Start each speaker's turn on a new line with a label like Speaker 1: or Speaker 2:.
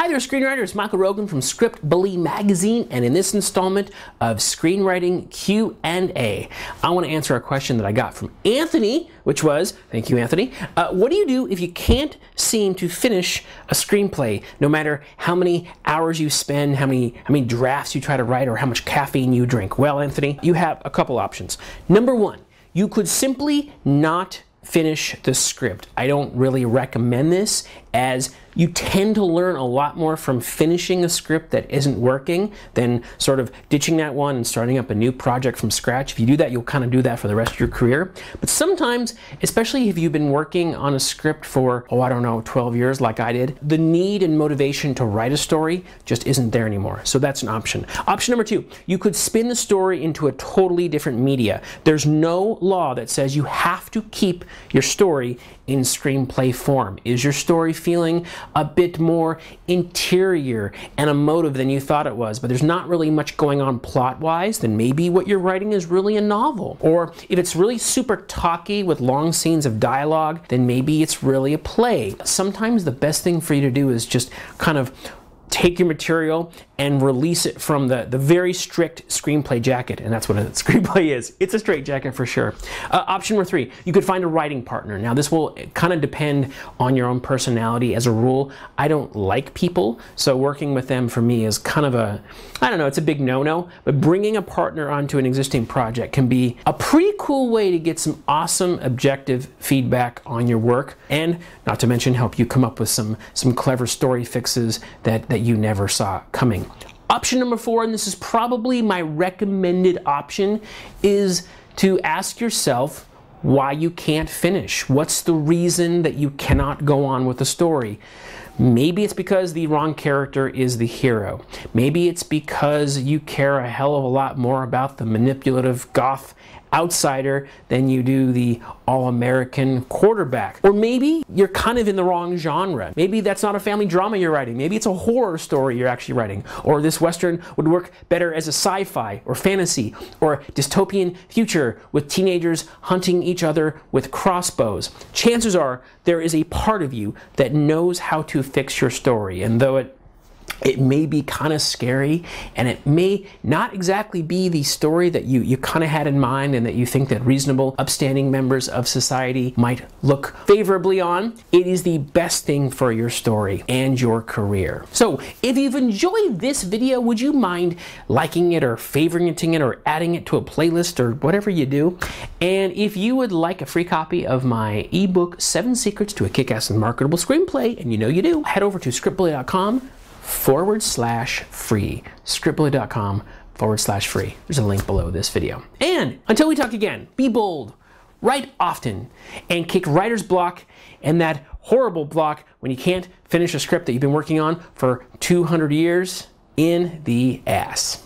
Speaker 1: Hi there, screenwriters. Michael Rogan from ScriptBully magazine, and in this installment of Screenwriting Q&A, I want to answer a question that I got from Anthony, which was, thank you, Anthony, what do you do if you can't seem to finish a screenplay, no matter how many hours you spend, how many drafts you try to write, or how much caffeine you drink? Well, Anthony, you have a couple options. Number one, you could simply not finish the script. I don't really recommend this, as you tend to learn a lot more from finishing a script that isn't working than sort of ditching that one and starting up a new project from scratch. If you do that, you'll kind of do that for the rest of your career. But sometimes, especially if you've been working on a script for, 12 years like I did, the need and motivation to write a story just isn't there anymore. So that's an option. Option number two, you could spin the story into a totally different media. There's no law that says you have to keep your story in screenplay form. Is your story feeling a bit more interior and emotive than you thought it was, but there's not really much going on plot-wise, then maybe what you're writing is really a novel. Or if it's really super talky with long scenes of dialogue, then maybe it's really a play. Sometimes the best thing for you to do is just kind of take your material and release it from the very strict screenplay jacket, and that's what a screenplay is. It's a straight jacket for sure. Option number three, you could find a writing partner. Now this will kind of depend on your own personality. As a rule, I don't like people, so working with them for me is kind of a, it's a big no-no, but bringing a partner onto an existing project can be a pretty cool way to get some awesome objective feedback on your work, and not to mention help you come up with some clever story fixes that you never saw coming. Option number four, and this is probably my recommended option, is to ask yourself why you can't finish. What's the reason that you cannot go on with the story? Maybe it's because the wrong character is the hero. Maybe it's because you care a hell of a lot more about the manipulative goth outsider than you do the all-American quarterback. Or maybe you're kind of in the wrong genre. Maybe that's not a family drama you're writing. Maybe it's a horror story you're actually writing. Or this Western would work better as a sci-fi or fantasy or dystopian future with teenagers hunting each other with crossbows. Chances are there is a part of you that knows how to fix your story, and though it may be kind of scary, and it may not exactly be the story that you kind of had in mind and that you think that reasonable, upstanding members of society might look favorably on, it is the best thing for your story and your career. So if you've enjoyed this video, would you mind liking it or favoriting it or adding it to a playlist or whatever you do? And if you would like a free copy of my ebook, 7 Secrets to a Kick-Ass and Marketable Screenplay, and you know you do, head over to scriptbully.com/free. scriptbully.com/free. There's a link below this video. And until we talk again, be bold, write often, and kick writer's block and that horrible block when you can't finish a script that you've been working on for 200 years in the ass.